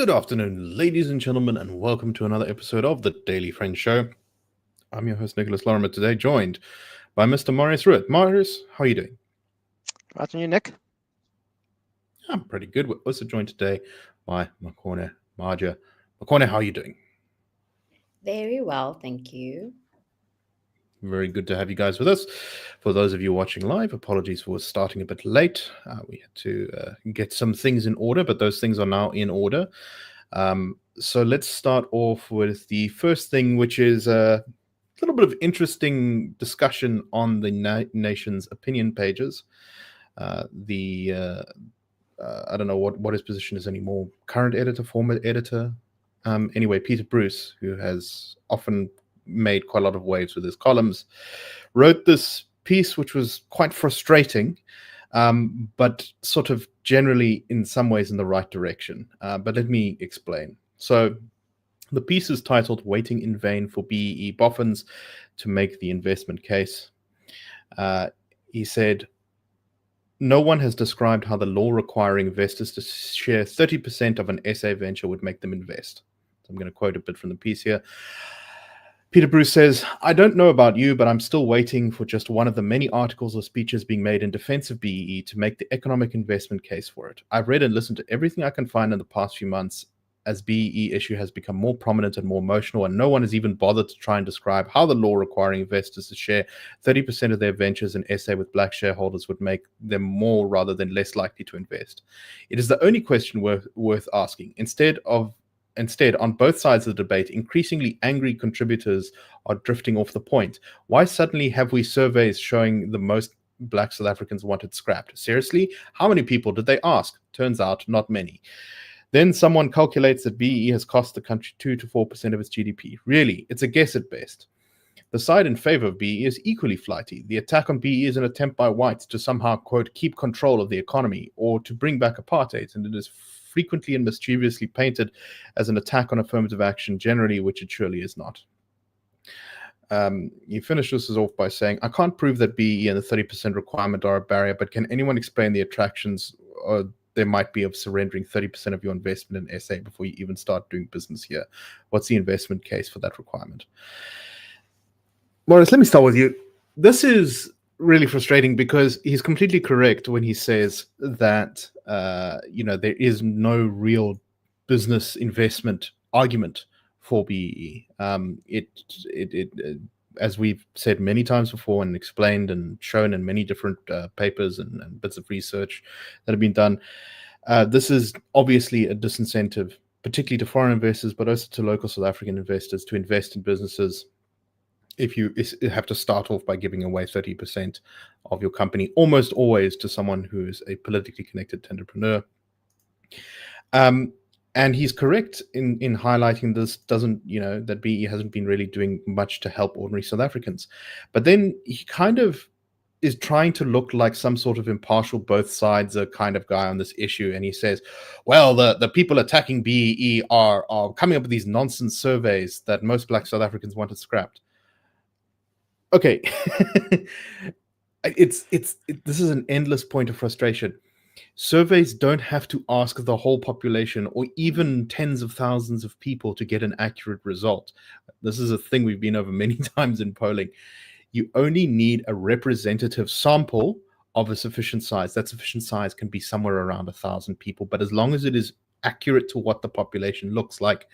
Good afternoon, ladies and gentlemen, and welcome to another episode of the Daily Friend Show. I'm your host, Nicholas Lorimer, today joined by Mr. Marius Roodt. Marius, how are you doing? Right on you, Nick. I'm pretty good. We're also joined today by Makone, Maja. Makone, how are you doing? Very well, thank you. Very good to have you guys with us. For those of you watching live, apologies for starting a bit late. We had to get some things in order, but those things are now in order. So let's start off with the first thing, which is a little bit of interesting discussion on the nation's opinion pages. I don't know what his position is anymore. Current editor, former editor. Anyway, Peter Bruce, who has often made quite a lot of waves with his columns, wrote this piece, which was quite frustrating, but sort of generally in some ways in the right direction. But let me explain. So the piece is titled "Waiting in Vain for BEE Boffins to Make the Investment Case." He said, "No one has described how the law requiring investors to share 30% of an SA venture would make them invest." So I'm going to quote a bit from the piece here. Peter Bruce says, "I don't know about you, but I'm still waiting for just one of the many articles or speeches being made in defense of BEE to make the economic investment case for it. I've read and listened to everything I can find in the past few months as BEE issue has become more prominent and more emotional, and no one has even bothered to try and describe how the law requiring investors to share 30% of their ventures in SA with black shareholders would make them more rather than less likely to invest. It is the only question worth asking. Instead, on both sides of the debate, increasingly angry contributors are drifting off the point. Why suddenly have we surveys showing the most black South Africans wanted scrapped? Seriously? How many people did they ask? Turns out, not many. Then someone calculates that BEE has cost the country 2 to 4% of its GDP. Really, it's a guess at best. The side in favor of BEE is equally flighty. The attack on BEE is an attempt by whites to somehow, quote, keep control of the economy or to bring back apartheid, and it is frequently and mischievously painted as an attack on affirmative action generally, which it surely is not." He finishes this off by saying, "I can't prove that BEE and the 30% requirement are a barrier, but can anyone explain the attractions there might be of surrendering 30% of your investment in SA before you even start doing business here? What's the investment case for that requirement?" Morris, let me start with you. This is really frustrating because he's completely correct when he says that there is no real business investment argument for BEE. As we've said many times before and explained and shown in many different papers and bits of research that have been done, this is obviously a disincentive, particularly to foreign investors, but also to local South African investors to invest in businesses if you have to start off by giving away 30% of your company, almost always to someone who is a politically connected entrepreneur. And he's correct in highlighting this that BEE hasn't been really doing much to help ordinary South Africans. But then he kind of is trying to look like some sort of impartial, both sides are kind of guy on this issue. And he says, well, the people attacking BEE are coming up with these nonsense surveys that most black South Africans wanted scrapped. Okay. This is an endless point of frustration. Surveys don't have to ask the whole population or even tens of thousands of people to get an accurate result. This is a thing we've been over many times in polling. You only need a representative sample of a sufficient size. That sufficient size can be somewhere around 1,000 people, but as long as it is accurate to what the population looks like,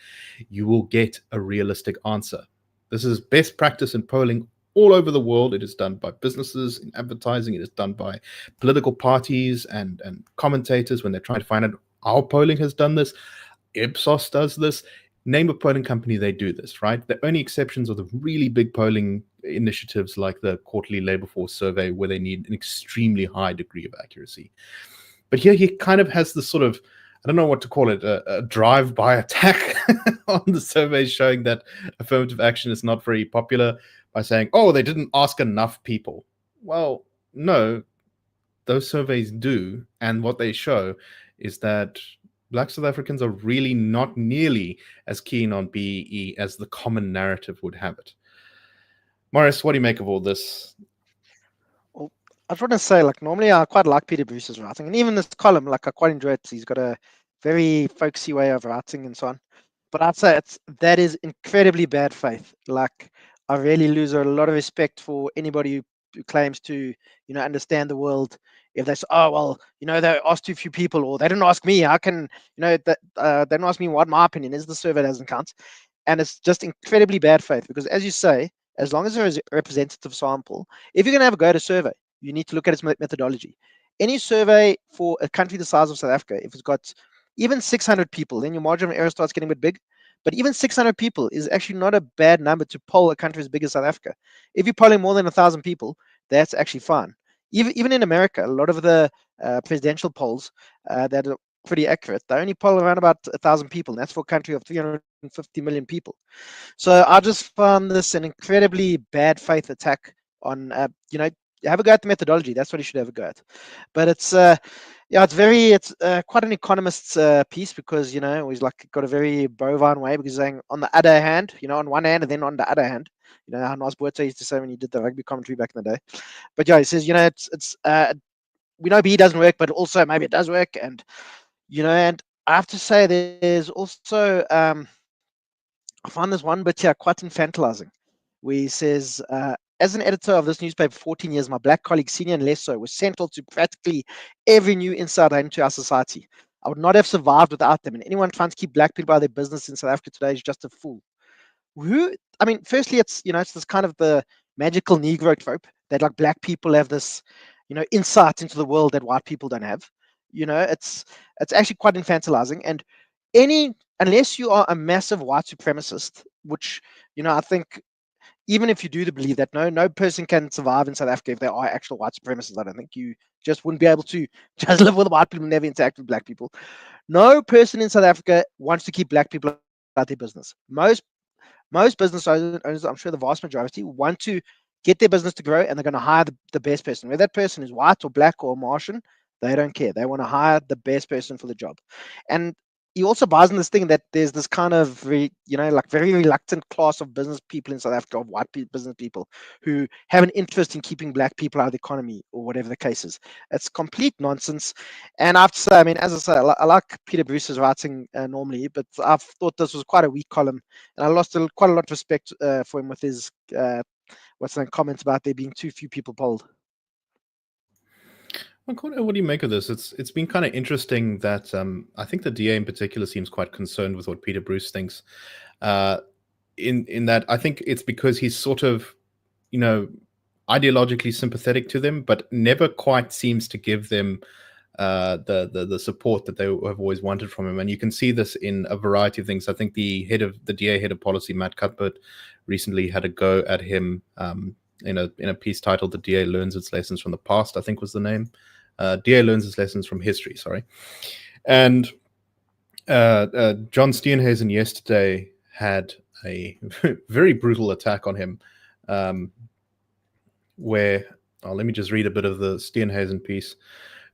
you will get a realistic answer. This is best practice in polling all over the world. It is done by businesses in advertising. It is done by political parties and commentators when they're trying to find out. Our polling has done this. Ipsos does this. Name a polling company, they do this, right? The only exceptions are the really big polling initiatives like the quarterly labor force survey, where they need an extremely high degree of accuracy. But here he kind of has this sort of, I don't know what to call it, a drive-by attack on the surveys showing that affirmative action is not very popular by saying, oh, they didn't ask enough people. Well, no, those surveys do. And what they show is that black South Africans are really not nearly as keen on BEE as the common narrative would have it. Marius, what do you make of all this? Well, I just want to say, normally I quite like Peter Bruce's writing, and even this column, I quite enjoy it. He's got a very folksy way of writing and so on. But I'd say that is incredibly bad faith. Like, I really lose a lot of respect for anybody who claims to, understand the world. If they say, oh, well, they asked too few people, or they didn't ask me, how can, they didn't ask me what my opinion is, the survey doesn't count. And it's just incredibly bad faith, because as you say, as long as there is a representative sample, if you're going to have a go at a survey, you need to look at its methodology. Any survey for a country the size of South Africa, if it's got even 600 people, then your margin of error starts getting a bit big. But even 600 people is actually not a bad number to poll a country as big as South Africa. If you're polling more than 1,000 people, that's actually fine. Even in America, a lot of the presidential polls that are pretty accurate, they only poll around about 1,000 people, and that's for a country of 350 million people. So I just found this an incredibly bad faith attack on, have a go at the methodology. That's what you should have a go at. But it's it's quite an economist's piece, because he's like got a very bovine way, because he's saying on the other hand, on one hand, and then on the other hand, how Nas Boerta used to say when he did the rugby commentary back in the day. But yeah, he says, it's we know B doesn't work, but also maybe it does work, and and I have to say there's also I find this one bit here quite infantilizing, where he says, as an editor of this newspaper for 14 years, my black colleague, senior and less so, was central to practically every new insight into our society. I would not have survived without them, and anyone trying to keep black people out of their business in South Africa today is just a fool. Firstly, it's this kind of the magical Negro trope that like black people have this, insight into the world that white people don't have. It's actually quite infantilizing, and unless you are a massive white supremacist, which I think even if you do believe that no person can survive in South Africa if they are actual white supremacists, I don't think you just wouldn't be able to just live with white people and never interact with black people. No person in South Africa wants to keep black people out their business. Most business owners, I'm sure the vast majority, want to get their business to grow, and they're going to hire the best person. Whether that person is white or black or Martian, they don't care. They want to hire the best person for the job. And he also buys in this thing that there's this kind of very reluctant class of business people in South Africa, of white business people, who have an interest in keeping black people out of the economy, or whatever the case is. It's complete nonsense. And I have to say, as I say, I like Peter Bruce's writing normally, but I've thought this was quite a weak column, and I lost quite a lot of respect for him with his comments about there being too few people polled. Makone, what do you make of this? It's been kind of interesting that I think the DA in particular seems quite concerned with what Peter Bruce thinks. In that, I think it's because he's sort of, ideologically sympathetic to them, but never quite seems to give them the support that they have always wanted from him. And you can see this in a variety of things. I think the DA head of policy, Matt Cuthbert, recently had a go at him in a piece titled "The DA Learns Its Lessons from the Past," I think was the name. DA learns its lessons from history. Sorry. And John Steenhuisen yesterday had a very brutal attack on him, where let me just read a bit of the Steenhuisen piece.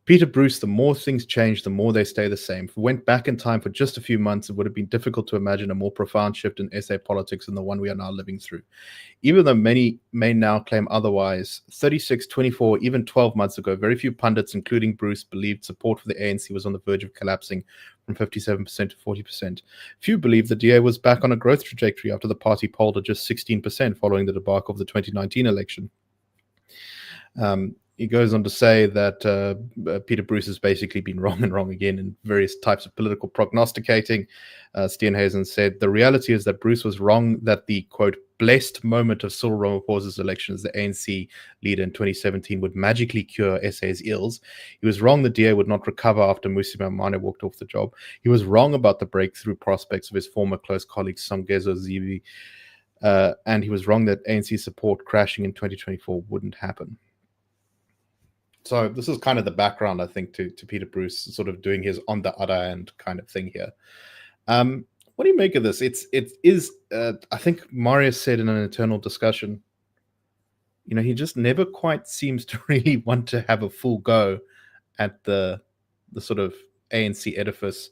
Peter Bruce, the more things change, the more they stay the same. If we went back in time for just a few months, it would have been difficult to imagine a more profound shift in SA politics than the one we are now living through. Even though many may now claim otherwise, 36, 24, even 12 months ago, very few pundits, including Bruce, believed support for the ANC was on the verge of collapsing from 57% to 40%. Few believed the DA was back on a growth trajectory after the party polled at just 16% following the debacle of the 2019 election. He goes on to say that Peter Bruce has basically been wrong and wrong again in various types of political prognosticating. Steenhuisen said, the reality is that Bruce was wrong that the, quote, blessed moment of Cyril Ramaphosa's election as the ANC leader in 2017 would magically cure SA's ills. He was wrong the DA would not recover after Mmusi Maimane walked off the job. He was wrong about the breakthrough prospects of his former close colleague Songezo Zivi. And he was wrong that ANC support crashing in 2024 wouldn't happen. So this is kind of the background, I think, to Peter Bruce sort of doing his on the other end kind of thing here. What do you make of this? It is, I think Marius said in an internal discussion, he just never quite seems to really want to have a full go at the sort of ANC edifice,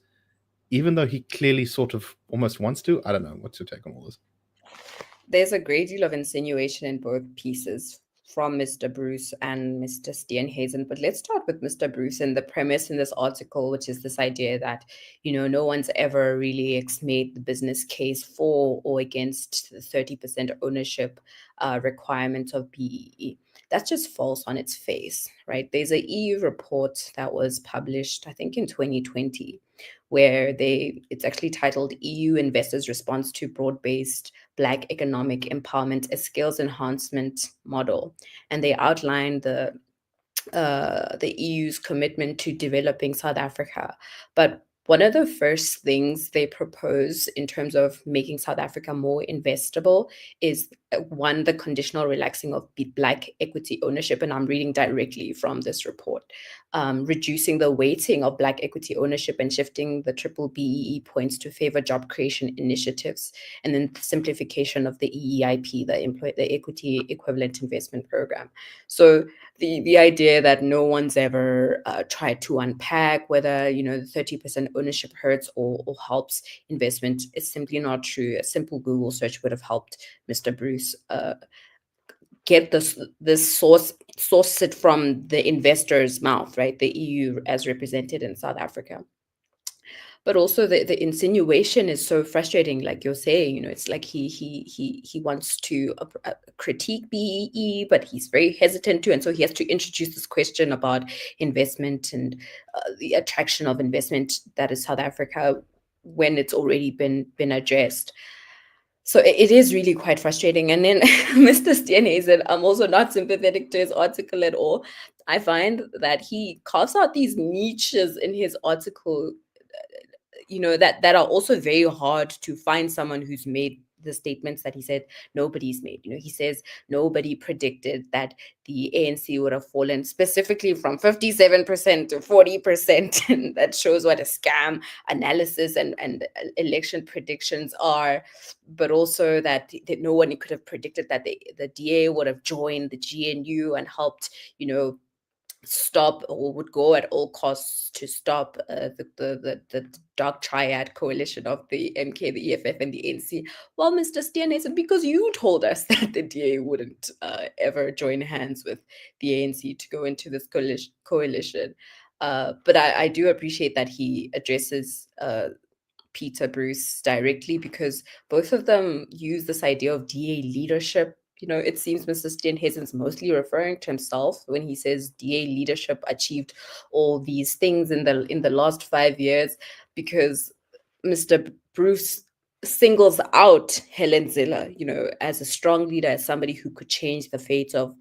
even though he clearly sort of almost wants to. I don't know. What's your take on all this? There's a great deal of insinuation in both pieces. from Mr. Bruce and Mr. Steenhuisen. But let's start with Mr. Bruce and the premise in this article, which is this idea that, no one's ever really made the business case for or against the 30% ownership requirement of BEE. That's just false on its face, right? There's an EU report that was published, I think, in 2020, where it's actually titled EU Investors' Response to Broad-Based Black Economic Empowerment, a Skills Enhancement Model. And they outline the EU's commitment to developing South Africa. But one of the first things they propose in terms of making South Africa more investable is one, the conditional relaxing of Black equity ownership. And I'm reading directly from this report. Reducing the weighting of Black equity ownership and shifting the triple BEE points to favor job creation initiatives, and then the simplification of the EEIP, the Equity Equivalent Investment Program. So the idea that no one's ever tried to unpack whether the 30% ownership hurts or helps investment is simply not true. A simple Google search would have helped Mr. Bruce get this source it from the investor's mouth, right? The EU as represented in South Africa. But also the insinuation is so frustrating, like you're saying, it's like he wants to critique BEE, but he's very hesitant to, and so he has to introduce this question about investment and the attraction of investment that is South Africa when it's already been addressed. So it is really quite frustrating. And then Mr. Steenhuisen, I'm also not sympathetic to his article at all. I find that he carves out these niches in his article, that are also very hard to find someone who's made the statements that he said nobody's made. He says nobody predicted that the ANC would have fallen specifically from 57% to 40%. And that shows what a scam analysis and election predictions are. But also that no one could have predicted that the DA would have joined the GNU and helped, stop, or would go at all costs to stop the dark triad coalition of the MK, the EFF, and the ANC. Well, Mr. Steenhuisen, because you told us that the DA wouldn't ever join hands with the ANC to go into this coalition. But I do appreciate that he addresses Peter Bruce directly, because both of them use this idea of DA leadership. It seems Mr. Steenhuisen's mostly referring to himself when he says DA leadership achieved all these things in the last 5 years, because Mr. Bruce singles out Helen Zille, as a strong leader, as somebody who could change the fate of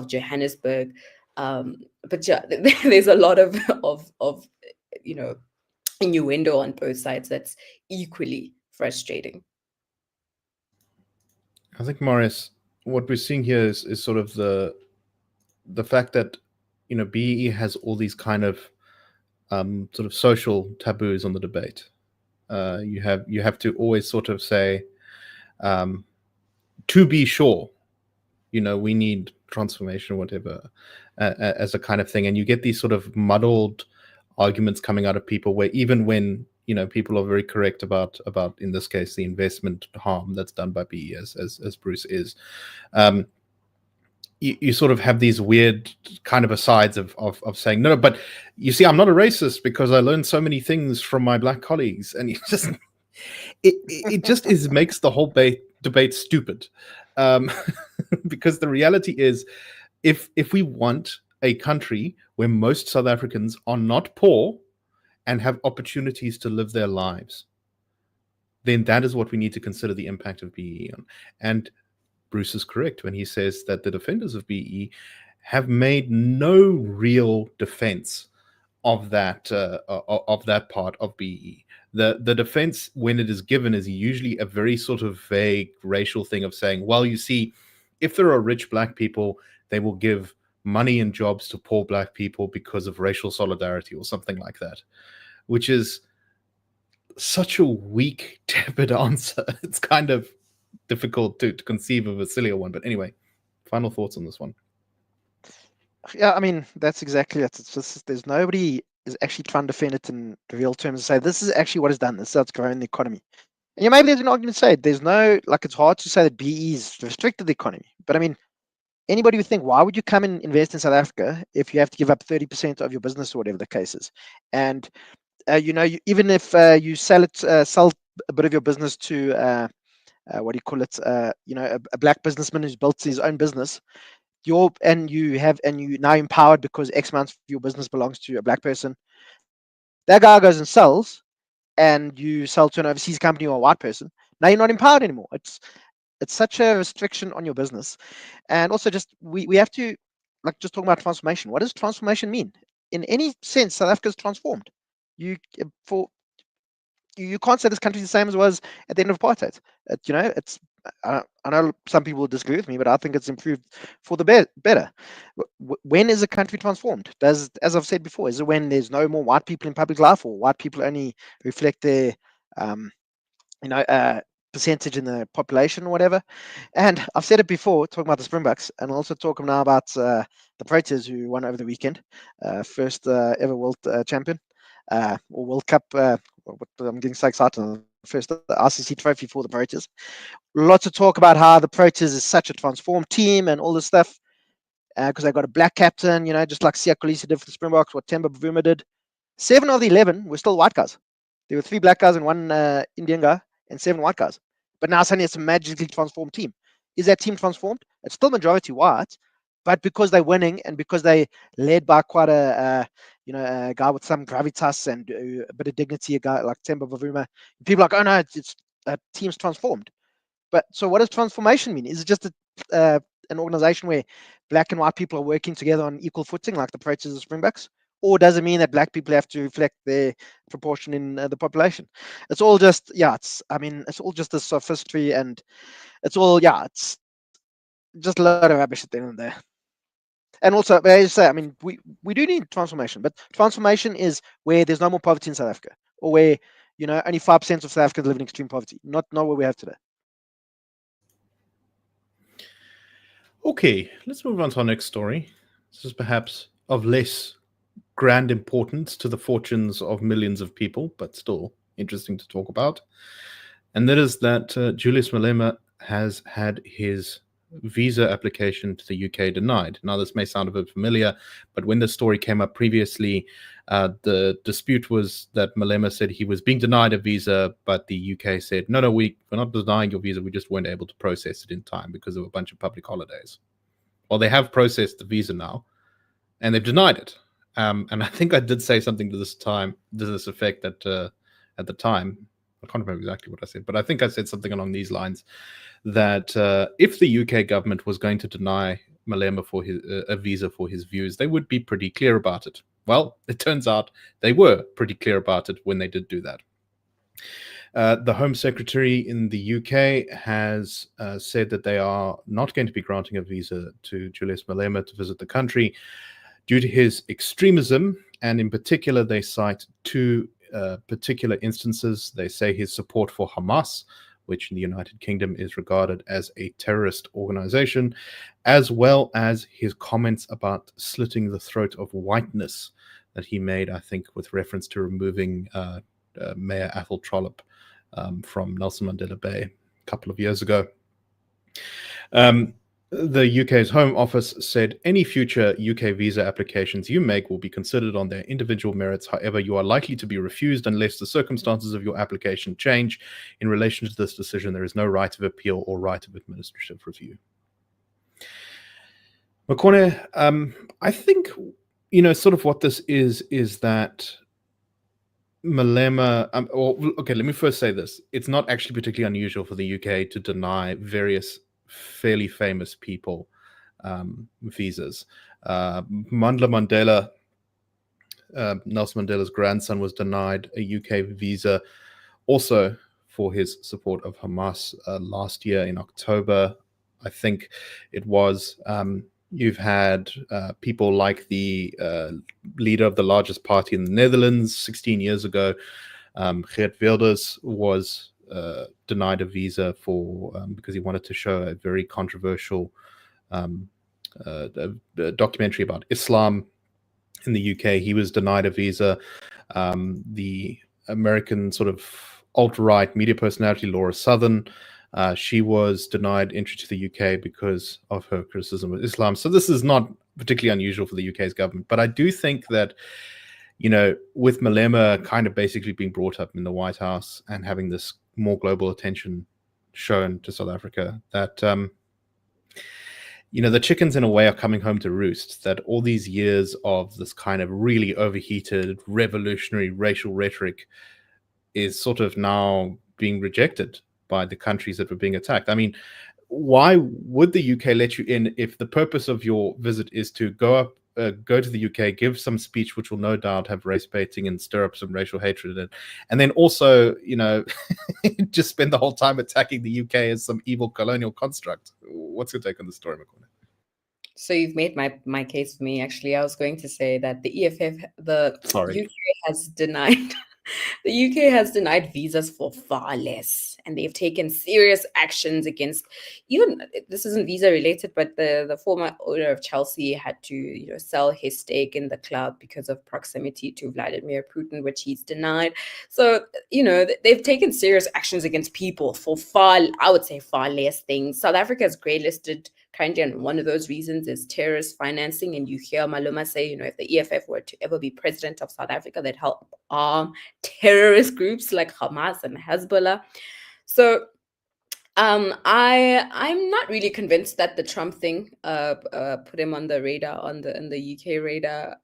Johannesburg. But yeah, there's a lot of innuendo on both sides that's equally frustrating. I think, Marius, what we're seeing here is sort of the fact that BEE has all these kind of sort of social taboos on the debate. You have to always sort of say, to be sure, we need transformation or whatever, as a kind of thing, and you get these sort of muddled arguments coming out of people where even when people are very correct about in this case the investment harm that's done by BEE, as Bruce is, you sort of have these weird kind of asides of saying no, but you see, I'm not a racist because I learned so many things from my black colleagues, and you just it just makes the whole debate stupid, because the reality is, if we want a country where most South Africans are not poor and have opportunities to live their lives, then that is what we need to consider the impact of BEE on. And Bruce is correct when he says that the defenders of BEE have made no real defense of that part of BEE. The defense, when it is given, is usually a very sort of vague racial thing of saying, well, you see, if there are rich black people, they will give money and jobs to poor black people because of racial solidarity or something like that, which is such a weak, tepid answer. It's kind of difficult to conceive of a sillier one. But anyway, final thoughts on this one. Yeah, I mean, that's exactly it. It's just there's nobody is actually trying to defend it in real terms and say this is actually what it's done. This is how it's grown the economy. And maybe there's an argument to say there's no, like, it's hard to say that BE's restricted the economy. But I mean, anybody would think, why would you come and invest in South Africa if you have to give up 30% of your business or whatever the case is? And even if you sell a bit of your business to what do you call it? A black businessman who's built his own business, you now empowered because X amount of your business belongs to a black person. That guy goes and sells, and you sell to an overseas company or a white person. Now you're not empowered anymore. It's such a restriction on your business. And also, just we have to just talking about transformation. What does transformation mean? In any sense, South Africa is transformed. You can't say this country is the same as it was at the end of apartheid. I know some people will disagree with me, but I think it's improved for the better. When is a country transformed? As I've said before, is it when there's no more white people in public life, or white people only reflect their percentage in the population or whatever? And I've said it before, talking about the Springboks, and I'll also talk now about the Proteas, who won over the weekend, first ever world champion. Or World Cup. I'm getting so excited. First, the RCC trophy for the Proteas. Lots of talk about how the Proteas is such a transformed team and all this stuff, because they got a black captain, just like Siya Kolisi did for the Springboks, what Themba Bavuma did. 7 of the 11 were still white guys. There were 3 black guys and 1 Indian guy, and 7 white guys. But now suddenly it's a magically transformed team. Is that team transformed? It's still majority white, but because they're winning and because they led by quite a guy with some gravitas and a bit of dignity, a guy like Themba Bavuma, people are like, oh no, it's team's transformed. But so what does transformation mean? Is it just an organization where black and white people are working together on equal footing, like the Proteas and Springboks? Or does it mean that black people have to reflect their proportion in the population? It's all just, it's all just a sophistry, and it's all, it's just a lot of rubbish at the end of the day. And also, as I say, we do need transformation, but transformation is where there's no more poverty in South Africa, or where only 5% of South Africans live in extreme poverty, not what we have today. Okay, let's move on to our next story. This is perhaps of less grand importance to the fortunes of millions of people, but still interesting to talk about. And that is that Julius Malema has had his visa application to the UK denied. Now, this may sound a bit familiar, but when the story came up previously, the dispute was that Malema said he was being denied a visa, but the UK said, no, we're not denying your visa, we just weren't able to process it in time because of a bunch of public holidays. Well, they have processed the visa now, and they've denied it. And I think I did say something to this effect at the time. I can't remember exactly what I said, but I think I said something along these lines, that if the UK government was going to deny Malema for a visa for his views, they would be pretty clear about it. Well, it turns out they were pretty clear about it when they did do that. The Home Secretary in the UK has said that they are not going to be granting a visa to Julius Malema to visit the country due to his extremism, and in particular, they cite 2 particular instances. They say his support for Hamas, which in the United Kingdom is regarded as a terrorist organization, as well as his comments about slitting the throat of whiteness that he made, I think, with reference to removing Mayor Athol Trollip from Nelson Mandela Bay a couple of years ago. The UK's Home Office said any future UK visa applications you make will be considered on their individual merits. However, you are likely to be refused unless the circumstances of your application change. In relation to this decision, there is no right of appeal or right of administrative review. Makone, I think, sort of what this is that Malema, okay, let me first say this. It's not actually particularly unusual for the UK to deny various fairly famous people visas. Mandla Mandela, Nelson Mandela's grandson, was denied a UK visa also for his support of Hamas last year in October, I think it was. You've had people like the leader of the largest party in the Netherlands 16 years ago, Geert Wilders, was denied a visa because he wanted to show a very controversial documentary about Islam in the UK. He was denied a visa. The American sort of alt-right media personality Laura Southern She was denied entry to the UK because of her criticism of Islam. So this is not particularly unusual for the UK's government. But I do think that, with Malema kind of basically being brought up in the White House and having this more global attention shown to South Africa, that the chickens in a way are coming home to roost, that all these years of this kind of really overheated, revolutionary racial rhetoric is sort of now being rejected by the countries that were being attacked. I mean, why would the UK let you in if the purpose of your visit is to go to the UK, give some speech which will no doubt have race baiting and stir up some racial hatred, and then also, just spend the whole time attacking the UK as some evil colonial construct? What's your take on the story, Makone? So you've made my case for me. Actually, I was going to say that the EFF, UK has denied. The UK has denied visas for far less, and they've taken serious actions against, even, this isn't visa related, but the former owner of Chelsea had to sell his stake in the club because of proximity to Vladimir Putin, which he's denied. So they've taken serious actions against people for I would say far less things. South Africa is grey-listed currently, and one of those reasons is terrorist financing. And you hear Malema say, if the EFF were to ever be president of South Africa, they'd help arm terrorist groups like Hamas and Hezbollah. So I'm not really convinced that the Trump thing put him on the radar, on the UK radar,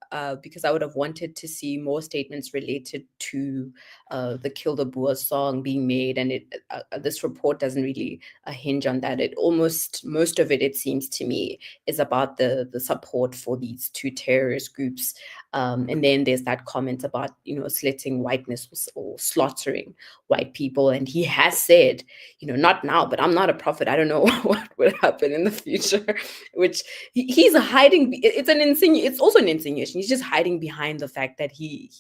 because I would have wanted to see more statements related to the Kill the Boer song being made, and this report doesn't really hinge on that. Most of it seems to me, is about the support for these two terrorist groups, and then there's that comment about slitting whiteness or slaughtering white people, and he has said, not now, but I'm not a prophet. I don't know what would happen in the future, which he's hiding. It's also an insinuation. He's just hiding behind the fact that he's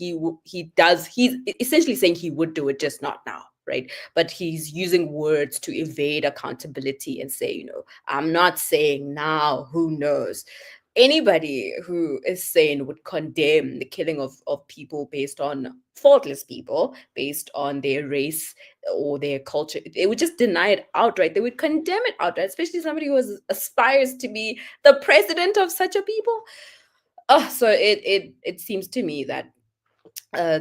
essentially saying he would do it, just not now, right? But he's using words to evade accountability and say, I'm not saying now, who knows? Anybody who is sane would condemn the killing of people based on faultless people, based on their race or their culture. They would just deny it outright. They would condemn it outright, especially somebody who aspires to be the president of such a people. So it seems to me that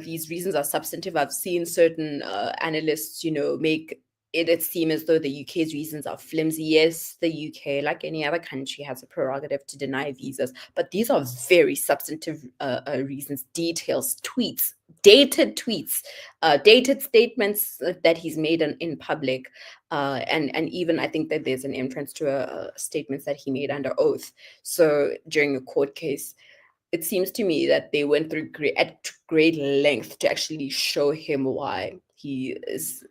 these reasons are substantive. I've seen certain analysts, make it seem as though the UK's reasons are flimsy. Yes, the UK, like any other country, has a prerogative to deny visas, but these are very substantive reasons, details, tweets, dated statements that he's made in public, and even I think that there's an inference to statements that he made under oath. So during a court case, it seems to me that they went through at great length to actually show him why he's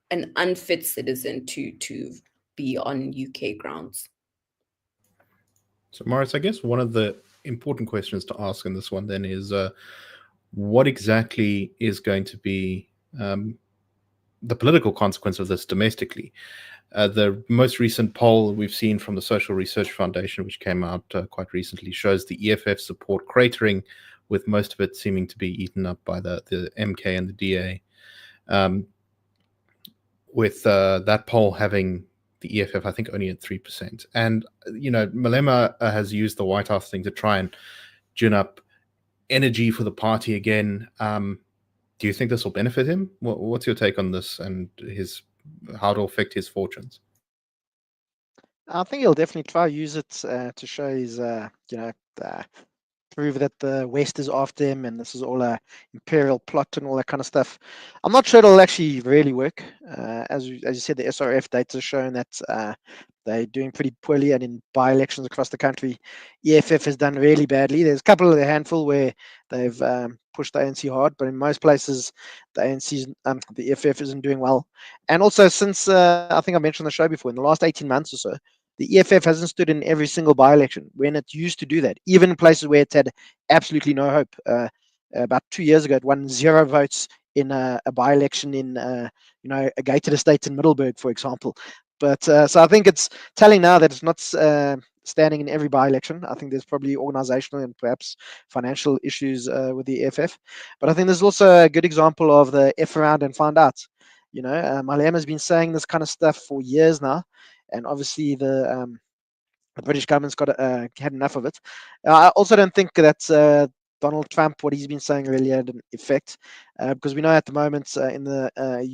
an unfit citizen to be on UK grounds. So, Marius, I guess one of the important questions to ask in this one then is, what exactly is going to be the political consequence of this domestically? The most recent poll we've seen from the Social Research Foundation, which came out quite recently, shows the EFF support cratering, with most of it seeming to be eaten up by the MK and the DA. With that poll having the EFF, I think, only at 3%. And, Malema has used the White House thing to try and gin up energy for the party again. Do you think this will benefit him? What's your take on this and how it'll affect his fortunes? I think he'll definitely try to use it to show his, prove that the West is after him and this is all a imperial plot and all that kind of stuff. I'm not sure it'll actually really work. As you said, the SRF data has shown that they're doing pretty poorly, and in by-elections across the country, EFF has done really badly. There's a handful where they've pushed the ANC hard, but in most places, the EFF isn't doing well. And also, since I think I mentioned on the show before, in the last 18 months or so, the EFF hasn't stood in every single by-election when it used to do that, even in places where it's had absolutely no hope. About 2 years ago, it won 0 votes in a by-election in a gated estate in Middelburg, for example. But so I think it's telling now that it's not standing in every by-election. I think there's probably organizational and perhaps financial issues with the EFF. But I think there's also a good example of the F around and find out. Malema's been saying this kind of stuff for years now, and obviously the British government's had enough of it. I also don't think that Donald Trump, what he's been saying, really had an effect, because we know at the moment in the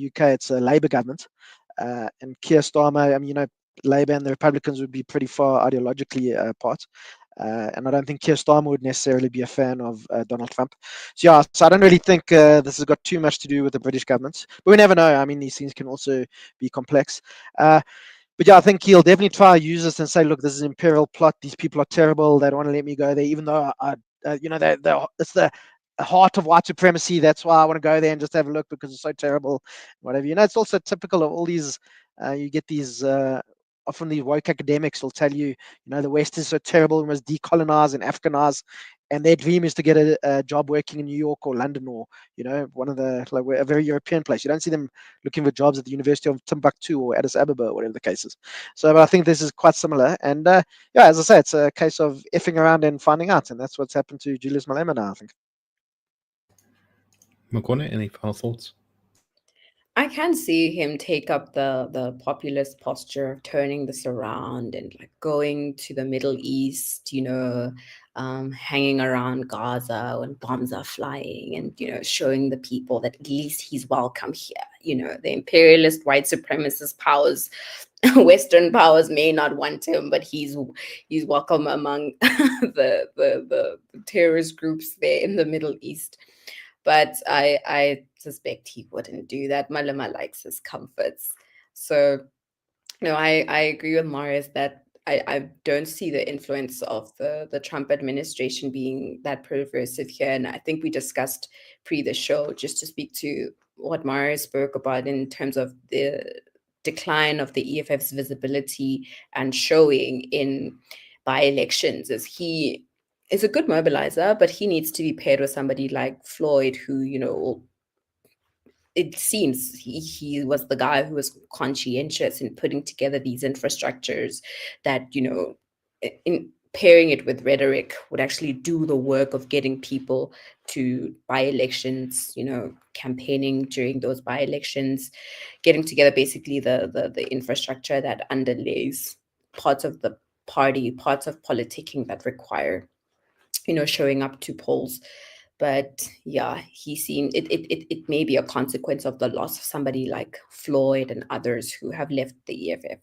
UK it's a Labour government, and Keir Starmer. I mean, Labour and the Republicans would be pretty far ideologically apart. And I don't think Keir Starmer would necessarily be a fan of Donald Trump. So I don't really think this has got too much to do with the British government. But we never know. I mean, these things can also be complex. But I think he'll definitely try to use this and say, look, this is an imperial plot. These people are terrible. They don't want to let me go there, even though it's the heart of white supremacy. That's why I want to go there and just have a look because it's so terrible. Whatever. It's also typical of all these. You get these. Often these woke academics will tell you, the West is so terrible, we must decolonize and Africanize, and their dream is to get a job working in New York or London or, one of the, a very European place. You don't see them looking for jobs at the University of Timbuktu or Addis Ababa or whatever the case is. So I think this is quite similar. And as I say, it's a case of effing around and finding out. And that's what's happened to Julius Malema now, I think. Makone, any final thoughts? I can see him take up the populist posture of turning this around and going to the Middle East, hanging around Gaza when bombs are flying and, showing the people that at least he's welcome here. The imperialist white supremacist powers, Western powers may not want him, but he's welcome among the terrorist groups there in the Middle East. But I suspect he wouldn't do that. Malema likes his comforts. So, I agree with Marius that I don't see the influence of the Trump administration being that progressive here. And I think we discussed the show, just to speak to what Marius spoke about in terms of the decline of the EFF's visibility and showing in by-elections, is he is a good mobilizer, but he needs to be paired with somebody like Floyd, who, it seems he was the guy who was conscientious in putting together these infrastructures that, in pairing it with rhetoric, would actually do the work of getting people to by-elections, campaigning during those by-elections, getting together basically the infrastructure that underlays parts of the party, parts of politicking that require showing up to polls. But he seemed it may be a consequence of the loss of somebody like Floyd and others who have left the EFF.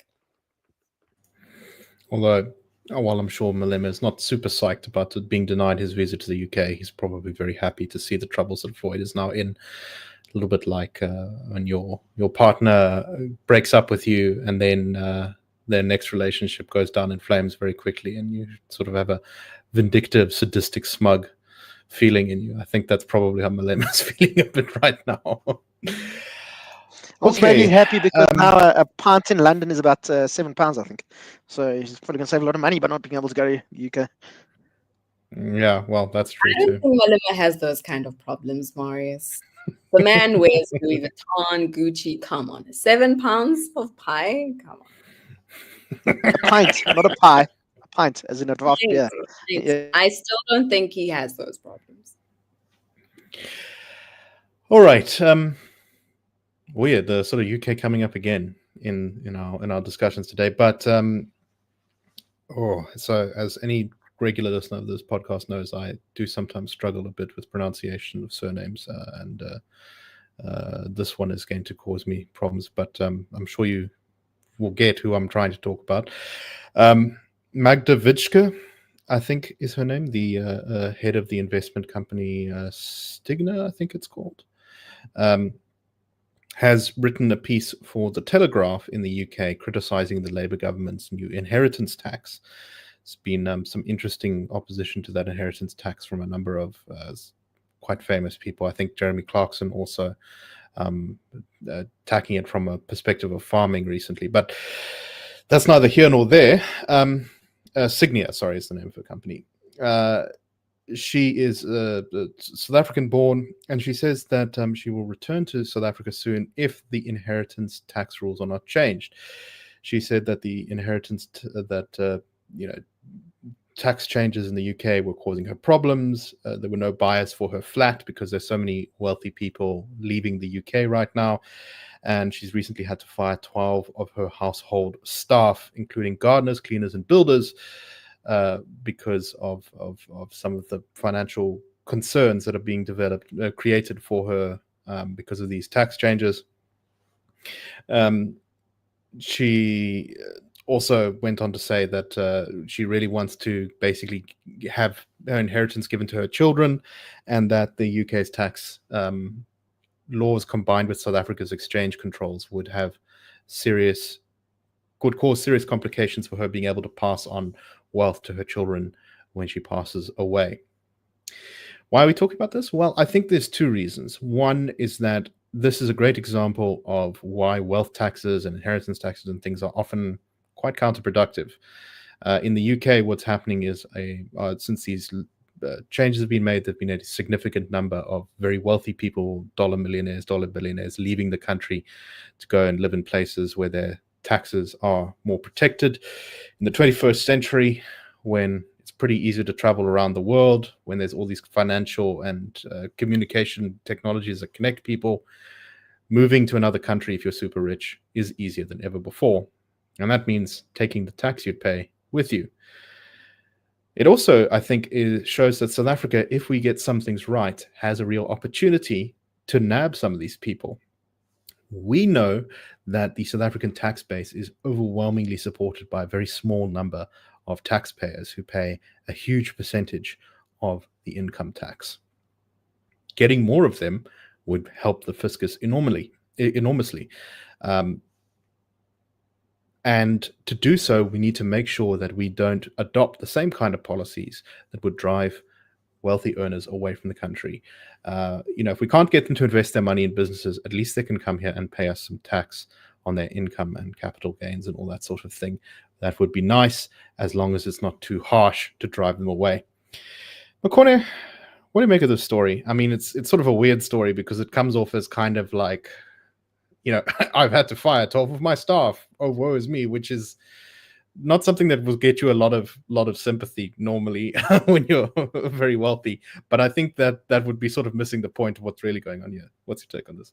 Although, while I'm sure Malema is not super psyched about being denied his visa to the UK, he's probably very happy to see the troubles that Floyd is now in. A little bit like when your partner breaks up with you and then their next relationship goes down in flames very quickly, and you sort of have a vindictive, sadistic, smug feeling in you. I think that's probably how Malema's feeling a bit right now. Also made me happy because now a pint in London is about £7, I think. So he's probably going to save a lot of money by not being able to go to the UK. Yeah, well, that's true I don't think Malema has those kind of problems, Marius. The man wears Louis Vuitton, Gucci. Come on, £7 of pie. Come on, a pint, not a pie. A pint, as in a draft beer. Yeah. I still don't think he has those problems. All right. Weird, the sort of UK coming up again in our discussions today. But so as any regular listener of this podcast knows, I do sometimes struggle a bit with pronunciation of surnames, and this one is going to cause me problems. But I'm sure you will get who I'm trying to talk about. Magda Vitschke, I think is her name, the head of the investment company Stigna, I think it's called, has written a piece for The Telegraph in the UK criticizing the Labour government's new inheritance tax. There's been some interesting opposition to that inheritance tax from a number of quite famous people. I think Jeremy Clarkson also attacking it from a perspective of farming recently. But that's neither here nor there. Signia, sorry, is the name of her company. She is South African born, and she says that she will return to South Africa soon if the inheritance tax rules are not changed. She said that the inheritance tax changes in the UK were causing her problems. There were no buyers for her flat because there's so many wealthy people leaving the UK right now. And she's recently had to fire 12 of her household staff, including gardeners, cleaners, and builders, because of some of the financial concerns that are being created for her because of these tax changes. She also went on to say that she really wants to basically have her inheritance given to her children, and that the UK's tax laws combined with South Africa's exchange controls would cause serious complications for her being able to pass on wealth to her children when she passes away. Why are we talking about this? Well, I think there's two reasons. One is that this is a great example of why wealth taxes and inheritance taxes and things are often quite counterproductive. In the UK, what's happening is since these changes have been made, there have been a significant number of very wealthy people, dollar millionaires, dollar billionaires, leaving the country to go and live in places where their taxes are more protected. In the 21st century, when it's pretty easy to travel around the world, when there's all these financial and communication technologies that connect people, moving to another country if you're super rich is easier than ever before. And that means taking the tax you'd pay with you. It also, I think, shows that South Africa, if we get some things right, has a real opportunity to nab some of these people. We know that the South African tax base is overwhelmingly supported by a very small number of taxpayers who pay a huge percentage of the income tax. Getting more of them would help the fiscus enormously. And to do so, we need to make sure that we don't adopt the same kind of policies that would drive wealthy earners away from the country. If we can't get them to invest their money in businesses, at least they can come here and pay us some tax on their income and capital gains and all that sort of thing. That would be nice, as long as it's not too harsh to drive them away. Makone, what do you make of this story? I mean, it's sort of a weird story because it comes off as kind of like, I've had to fire 12 of my staff. Oh, woe is me, which is not something that will get you a lot of sympathy normally when you're very wealthy. But I think that would be sort of missing the point of what's really going on here. What's your take on this?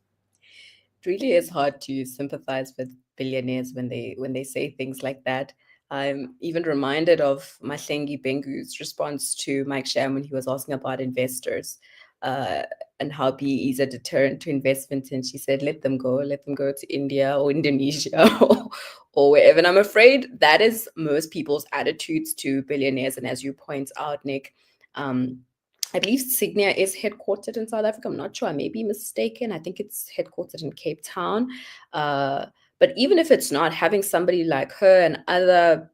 It really is hard to sympathize with billionaires when they say things like that. I'm even reminded of Mahlengi Bengu's response to Mike Sham when he was asking about investors and how PE is a deterrent to investment. And she said, let them go to India or Indonesia or wherever. And I'm afraid that is most people's attitudes to billionaires. And as you point out, Nick, I believe Signia is headquartered in South Africa. I'm not sure. I may be mistaken. I think it's headquartered in Cape Town. But even if it's not, having somebody like her and other,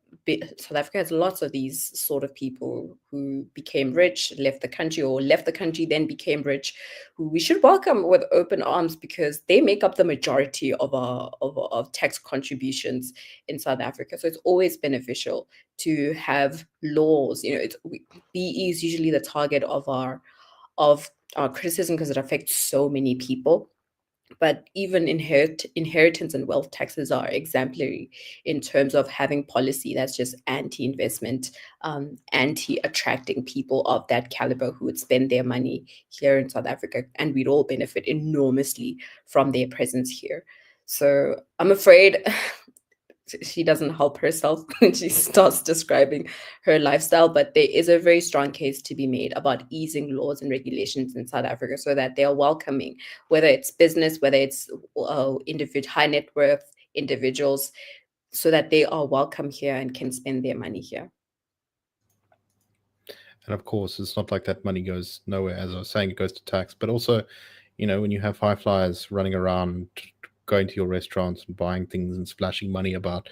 South Africa has lots of these sort of people who became rich, left the country, then became rich, who we should welcome with open arms because they make up the majority of tax contributions in South Africa. So it's always beneficial to have laws. BE is usually the target of our criticism because it affects so many people. But even inheritance and wealth taxes are exemplary in terms of having policy that's just anti-investment, anti-attracting people of that caliber who would spend their money here in South Africa, and we'd all benefit enormously from their presence here. So I'm afraid she doesn't help herself when she starts describing her lifestyle, but there is a very strong case to be made about easing laws and regulations in South Africa so that they are welcoming, whether it's business, whether it's high net worth individuals, so that they are welcome here and can spend their money here. And of course, it's not like that money goes nowhere. As I was saying, it goes to tax. But also, when you have high flyers running around, going to your restaurants and buying things and splashing money about, it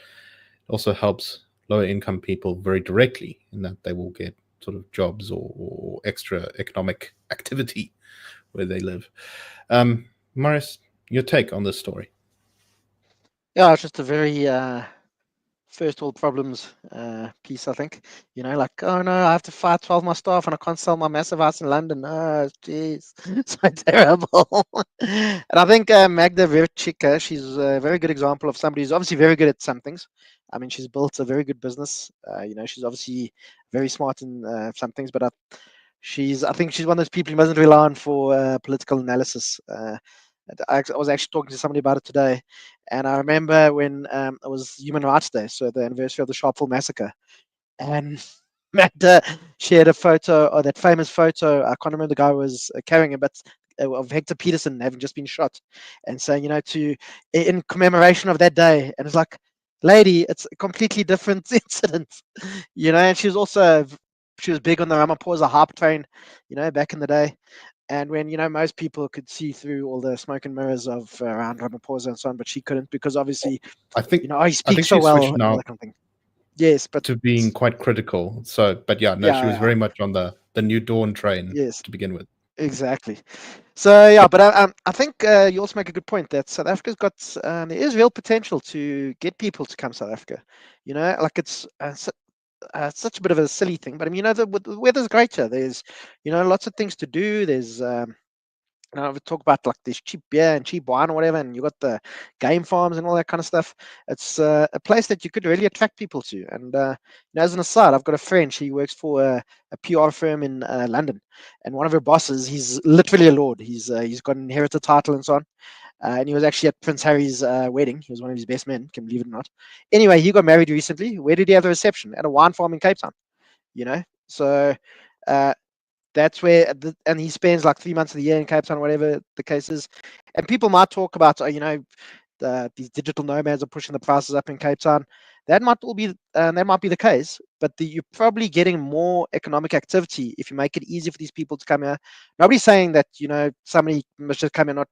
also helps lower income people very directly in that they will get sort of jobs or extra economic activity where they live. Marius, your take on this story? Yeah, it's just a very first world problems piece, I think. Oh no, I have to fire 12 my staff and I can't sell my massive house in London. Oh, jeez, so terrible. And I think Magda Verchika, she's a very good example of somebody who's obviously very good at some things, I mean, she's built a very good business. She's obviously very smart in some things, but I think she's one of those people who doesn't rely on for political analysis. I was actually talking to somebody about it today, and I remember when it was Human Rights Day, so the anniversary of the Sharpeville massacre, and Magda shared a photo, or that famous photo. I can't remember the guy was carrying it, but of Hector Peterson having just been shot, and saying, in commemoration of that day, and it's like, lady, it's a completely different incident, And she was big on the Ramaphosa hype train, back in the day. And when most people could see through all the smoke and mirrors of around Ramaphosa and so on, but she couldn't, because obviously, I think he speaks so she's well switched and all now that kind of thing. Yes, but to being quite critical. So, but yeah, no, she was yeah, very much on the New Dawn train yes, to begin with. exactly. So yeah, but I think you also make a good point that South Africa's got there is real potential to get people to come to South Africa. Like it's such a bit of a silly thing, but I mean, the weather's great here. There's lots of things to do. There's we talk about like this cheap beer and cheap wine or whatever, and you got the game farms and all that kind of stuff. It's a place that you could really attract people to. And as an aside, I've got a friend. She works for a PR firm in London, and one of her bosses, he's literally a lord. He's got an inherited title and so on. And he was actually at Prince Harry's wedding. He was one of his best men, can believe it or not. Anyway, he got married recently. Where did he have the reception? At a wine farm in Cape Town. So uh, that's where, and he spends like 3 months of the year in Cape Town, whatever the case is. And people might talk about, these digital nomads are pushing the prices up in Cape Town. That might be the case, but you're probably getting more economic activity if you make it easy for these people to come here. Nobody's saying that somebody must just come and not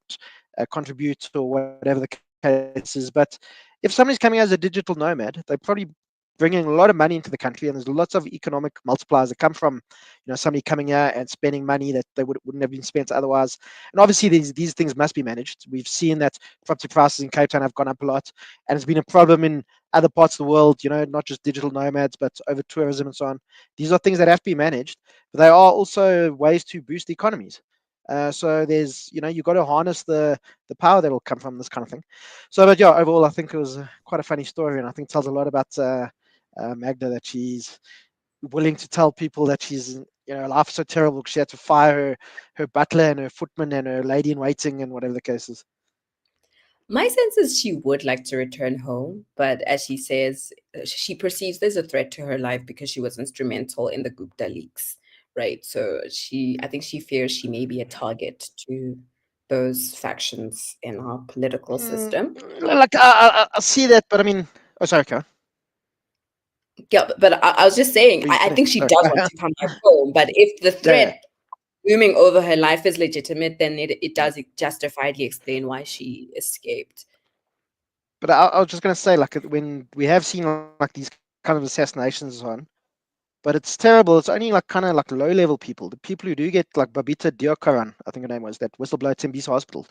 contribute or whatever the case is. But if somebody's coming as a digital nomad, they're probably bringing a lot of money into the country, and there's lots of economic multipliers that come from somebody coming here and spending money that they wouldn't have been spent otherwise. And obviously these things must be managed. We've seen that property prices in Cape Town have gone up a lot, and it's been a problem in other parts of the world, not just digital nomads, but over tourism and so on. These are things that have to be managed, but they are also ways to boost economies. So there's, you've got to harness the power that will come from this kind of thing. So, but yeah, overall, I think it was quite a funny story, and I think it tells a lot about Magda, that she's willing to tell people that she's, life's so terrible because she had to fire her butler and her footman and her lady in waiting and whatever the case is. My sense is she would like to return home, but as she says, she perceives there's a threat to her life because she was instrumental in the Gupta leaks, right? So I think she fears she may be a target to those factions in our political system. Like I see that, but I mean, sorry, Karen. Yeah, but I was just saying, I think she does want to come back home, but if the threat looming over her life is legitimate, then it does justifiably explain why she escaped. But I was just going to say, like, when we have seen like these kind of assassinations on, but it's terrible. It's only like kind of like low level people, the people who do get, like Babita Deokaran, I think her name was, that whistleblower at Tembisa Hospital.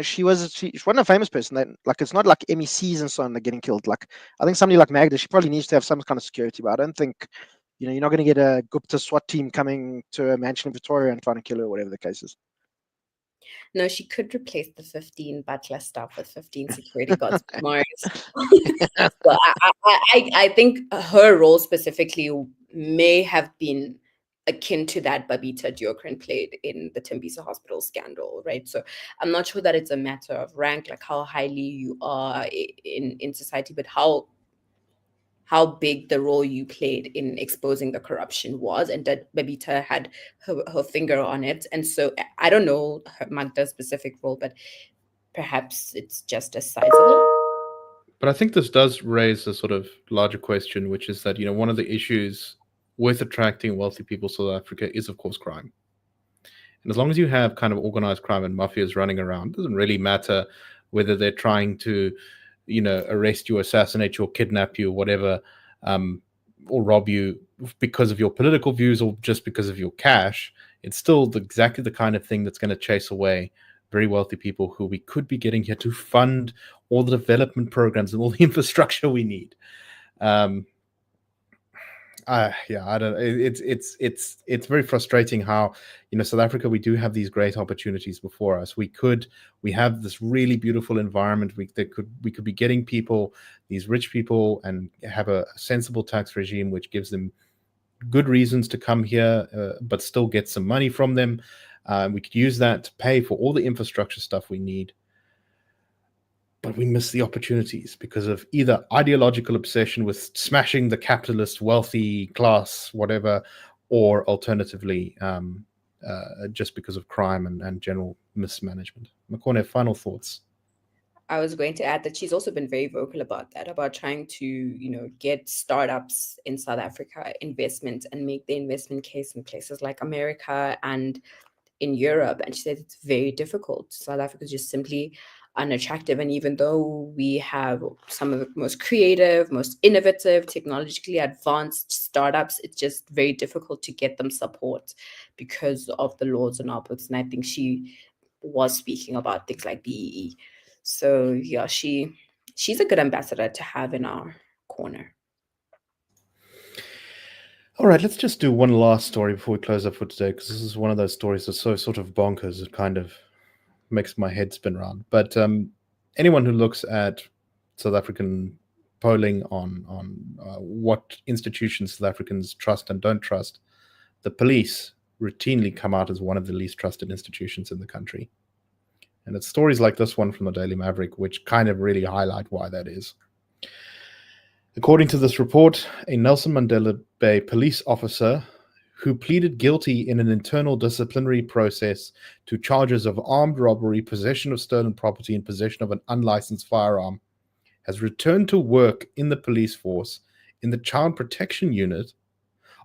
She's one of a famous person that, like, it's not like MECs and so on that are getting killed. Like, I think somebody like Magda, she probably needs to have some kind of security, but I don't think, you're not going to get a Gupta SWAT team coming to a mansion in Victoria and trying to kill her, or whatever the case is. No, she could replace the 15 butler staff with 15 security guards. Marius. So I think her role specifically may have been akin to that Babita Deokaran played in the Tembisa Hospital scandal, right? So I'm not sure that it's a matter of rank, like how highly you are in society, but how big the role you played in exposing the corruption was, and that Babita had her finger on it. And so I don't know Magda's specific role, but perhaps it's just as sizable. But I think this does raise a sort of larger question, which is that, one of the issues with attracting wealthy people to South Africa is, of course, crime. And as long as you have kind of organized crime and mafias running around, it doesn't really matter whether they're trying to, arrest you, assassinate you, or kidnap you, or whatever, or rob you because of your political views or just because of your cash. It's still exactly the kind of thing that's going to chase away very wealthy people who we could be getting here to fund all the development programs and all the infrastructure we need. Yeah, I don't. It's very frustrating how, South Africa, we do have these great opportunities before us. We have this really beautiful environment. We could be getting people, these rich people, and have a sensible tax regime which gives them good reasons to come here, but still get some money from them. We could use that to pay for all the infrastructure stuff we need. But we miss the opportunities because of either ideological obsession with smashing the capitalist, wealthy class, whatever, or alternatively, just because of crime and general mismanagement. Makone, final thoughts? I was going to add that she's also been very vocal about that, about trying to, get startups in South Africa investment and make the investment case in places like America and in Europe. And she said it's very difficult. South Africa is just simply unattractive. And even though we have some of the most creative, most innovative, technologically advanced startups, it's just very difficult to get them support because of the laws on our books. And I think she was speaking about things like BEE. So yeah, she's a good ambassador to have in our corner. All right, let's just do one last story before we close up for today, because this is one of those stories that's so sort of bonkers. It kind of makes my head spin around. But anyone who looks at South African polling on what institutions South Africans trust and don't trust, the police routinely come out as one of the least trusted institutions in the country. And it's stories like this one from the Daily Maverick which kind of really highlight why that is. According to this report, a Nelson Mandela Bay police officer who pleaded guilty in an internal disciplinary process to charges of armed robbery, possession of stolen property, and possession of an unlicensed firearm, has returned to work in the police force in the Child Protection Unit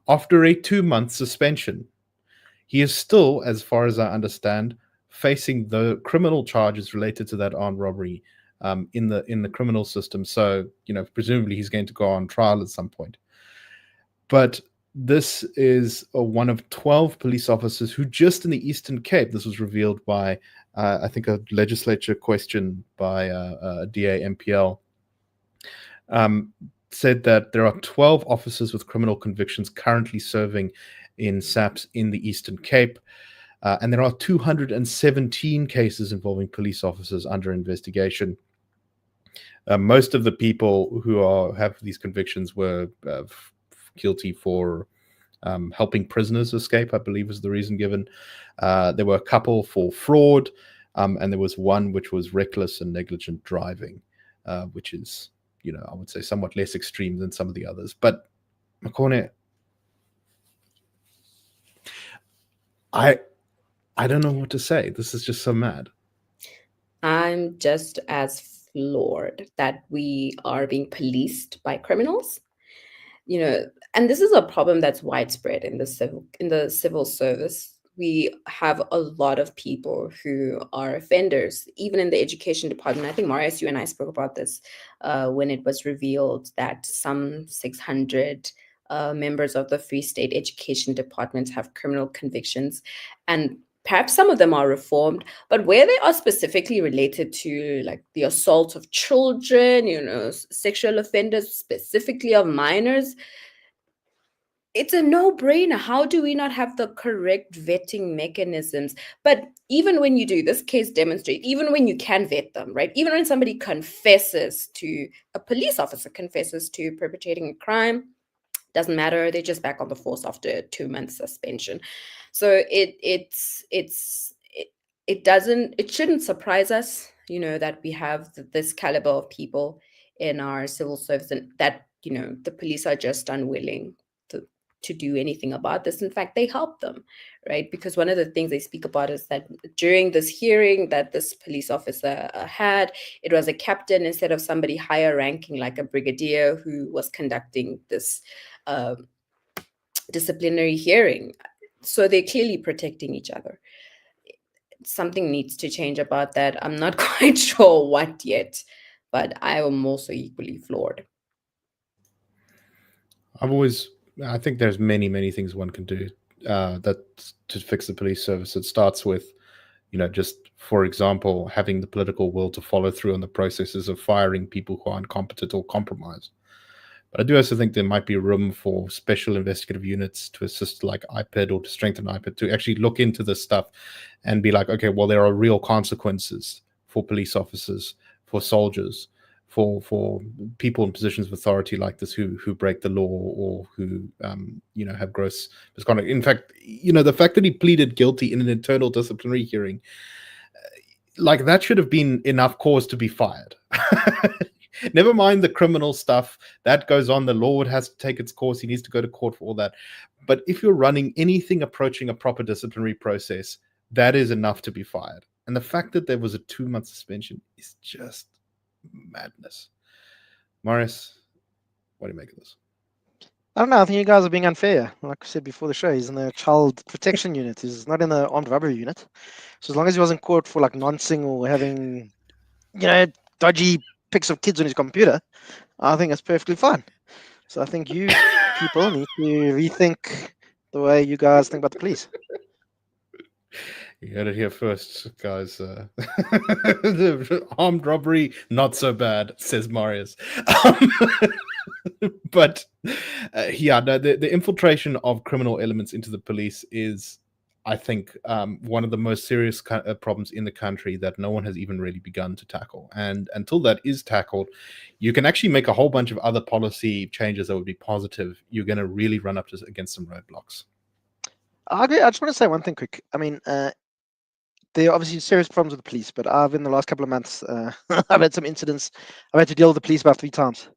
after a 2-month suspension. He is still, as far as I understand, facing the criminal charges related to that armed robbery in the criminal system. So, presumably he's going to go on trial at some point. But this is one of 12 police officers who just in the Eastern Cape, this was revealed by, I think, a legislature question by DA MPL, said that there are 12 officers with criminal convictions currently serving in SAPS in the Eastern Cape. And there are 217 cases involving police officers under investigation. Most of the people who have these convictions were guilty for helping prisoners escape, I believe was the reason given. There were a couple for fraud, and there was one which was reckless and negligent driving, which is, I would say somewhat less extreme than some of the others. But Makone, I don't know what to say. This is just so mad. I'm just as floored that we are being policed by criminals. And this is a problem that's widespread in the civil service. We have a lot of people who are offenders, even in the education department. I think, Marius, you and I spoke about this when it was revealed that some 600 members of the Free State Education Department have criminal convictions, and perhaps some of them are reformed, but where they are specifically related to like the assault of children, sexual offenders, specifically of minors, it's a no-brainer. How do we not have the correct vetting mechanisms? But even when you do, this case demonstrates, even when you can vet them, right? Even when somebody a police officer confesses to perpetrating a crime, doesn't matter. They're just back on the force after a 2-month suspension. So it shouldn't surprise us, that we have this caliber of people in our civil service, and that, the police are just unwilling to do anything about this. In fact, they help them, right? Because one of the things they speak about is that during this hearing that this police officer had, it was a captain instead of somebody higher ranking like a brigadier who was conducting this disciplinary hearing. So they're clearly protecting each other. Something needs to change about that. I'm not quite sure what yet, but I am also equally floored. I think there's many things one can do that to fix the police service. It starts with, just, for example, having the political will to follow through on the processes of firing people who are incompetent or compromised. But I do also think there might be room for special investigative units to assist, like IPID, or to strengthen IPID, to actually look into this stuff and be like, okay, well, there are real consequences for police officers, for soldiers, for people in positions of authority like this who break the law, or who have gross misconduct. In fact, the fact that he pleaded guilty in an internal disciplinary hearing, like, that should have been enough cause to be fired. Never mind the criminal stuff that goes on. The law has to take its course. He needs to go to court for all that. But if you're running anything approaching a proper disciplinary process, that is enough to be fired. And the fact that there was a 2-month suspension is just madness. Marius, what do you make of this? I don't know. I think you guys are being unfair. Like I said before the show, he's in the child protection unit. He's not in the armed robbery unit. So as long as he wasn't caught for like noncing or having, dodgy pics of kids on his computer, I think that's perfectly fine. So I think you people need to rethink the way you guys think about the police. You heard it here first, guys. The armed robbery, not so bad, says Marius. But the infiltration of criminal elements into the police is, I think, one of the most serious problems in the country that no one has even really begun to tackle. And until that is tackled, you can actually make a whole bunch of other policy changes that would be positive. You're going to really run up against some roadblocks. I agree. I just want to say one thing quick. I mean, there are obviously serious problems with the police, but in the last couple of months, I've had some incidents. I've had to deal with the police about 3 times.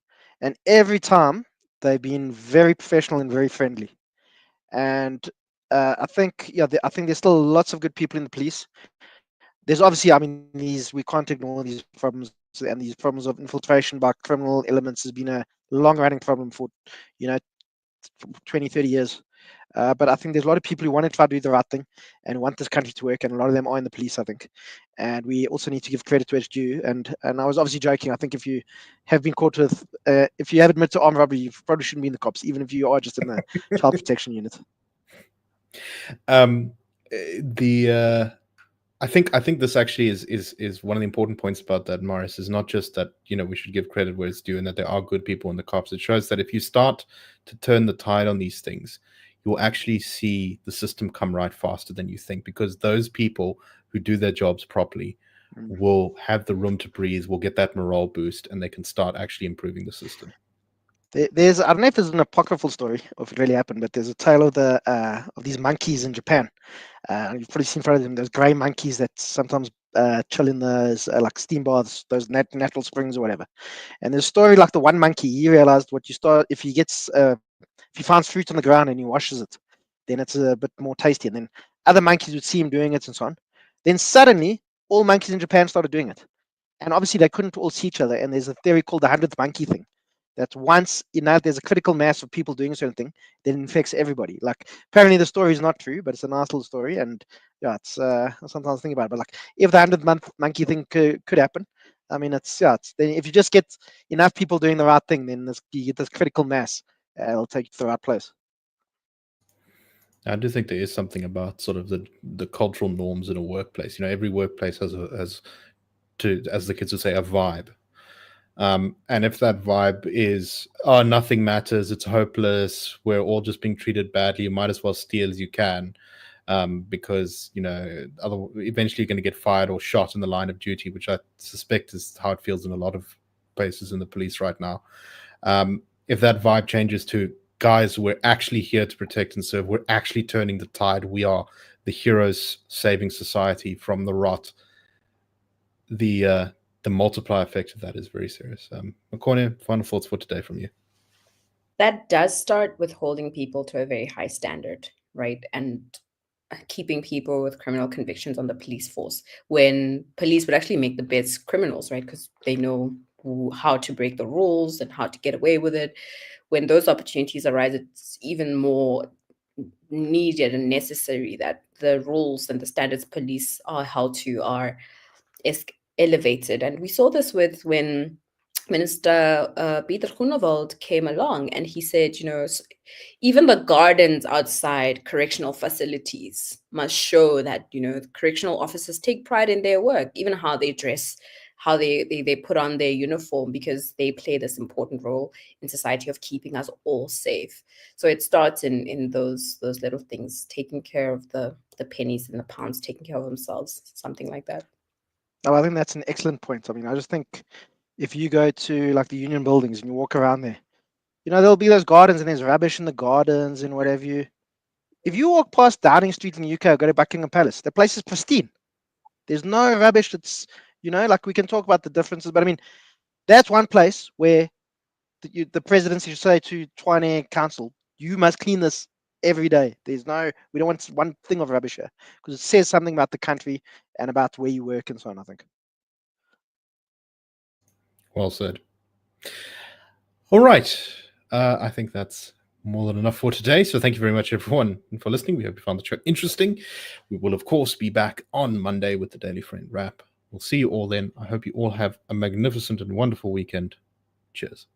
And every time, they've been very professional and very friendly. And I think there's still lots of good people in the police. There's obviously, we can't ignore these problems, and these problems of infiltration by criminal elements has been a long-running problem for, 20, 30 years. But I think there's a lot of people who want to try to do the right thing and want this country to work, and a lot of them are in the police, I think. And we also need to give credit to its due. And I was obviously joking. I think if you have been caught with, if you have admitted to armed robbery, you probably shouldn't be in the cops, even if you are just in the child protection unit. I think this actually is one of the important points about that, Marius, is not just that we should give credit where it's due and that there are good people in the cops. It shows that if you start to turn the tide on these things, you'll actually see the system come right faster than you think, because those people who do their jobs properly will have the room to breathe, will get that morale boost, and they can start actually improving the system. I don't know if there's an apocryphal story or if it really happened, but there's a tale of these monkeys in Japan. You've probably seen in front of them those grey monkeys that sometimes chill in those like steam baths, those natural springs or whatever. And there's a story like the one monkey, he realized if he finds fruit on the ground and he washes it, then it's a bit more tasty. And then other monkeys would see him doing it and so on. Then suddenly, all monkeys in Japan started doing it. And obviously, they couldn't all see each other. And there's a theory called the 100th monkey thing. That once there's a critical mass of people doing a certain thing, then it infects everybody. Like, apparently the story is not true, but it's a nice little story. And yeah, it's sometimes I think about it. But like, if the 100th monkey thing could happen, I mean, then if you just get enough people doing the right thing, then you get this critical mass. It'll take you to the right place. I do think there is something about sort of the cultural norms in a workplace. Every workplace has as the kids would say, a vibe. And if that vibe is, oh, nothing matters, it's hopeless, we're all just being treated badly, you might as well steal as you can, because eventually you're going to get fired or shot in the line of duty, which I suspect is how it feels in a lot of places in the police right now. If that vibe changes to, guys, we're actually here to protect and serve, we're actually turning the tide, we are the heroes saving society from the rot, the multiplier effect of that is very serious. Makone, final thoughts for today from you? That does start with holding people to a very high standard, right? And keeping people with criminal convictions on the police force, when police would actually make the best criminals, right? Because they know how to break the rules and how to get away with it. When those opportunities arise, it's even more needed and necessary that the rules and the standards police are held to are elevated. And we saw this with when Minister Peter Groenewald came along, and he said, even the gardens outside correctional facilities must show that, the correctional officers take pride in their work, even how they dress, how they put on their uniform, because they play this important role in society of keeping us all safe. So it starts in those little things, taking care of the pennies and the pounds, taking care of themselves, something like that. Oh, I think that's an excellent point. I mean, I just think if you go to like the union buildings and you walk around there, there'll be those gardens and there's rubbish in the gardens and whatever you. If you walk past Downing Street in the UK or go to Buckingham Palace, the place is pristine. There's no rubbish. It's, like we can talk about the differences, but I mean, that's one place where the presidency should say to Tshwane Council, you must clean this every day. We don't want one thing of rubbish here, because it says something about the country and about where you work and so on, I think. Well said. All right. I think that's more than enough for today. So thank you very much, everyone, for listening. We hope you found the show interesting. We will, of course, be back on Monday with the Daily Friend Wrap. We'll see you all then. I hope you all have a magnificent and wonderful weekend. Cheers.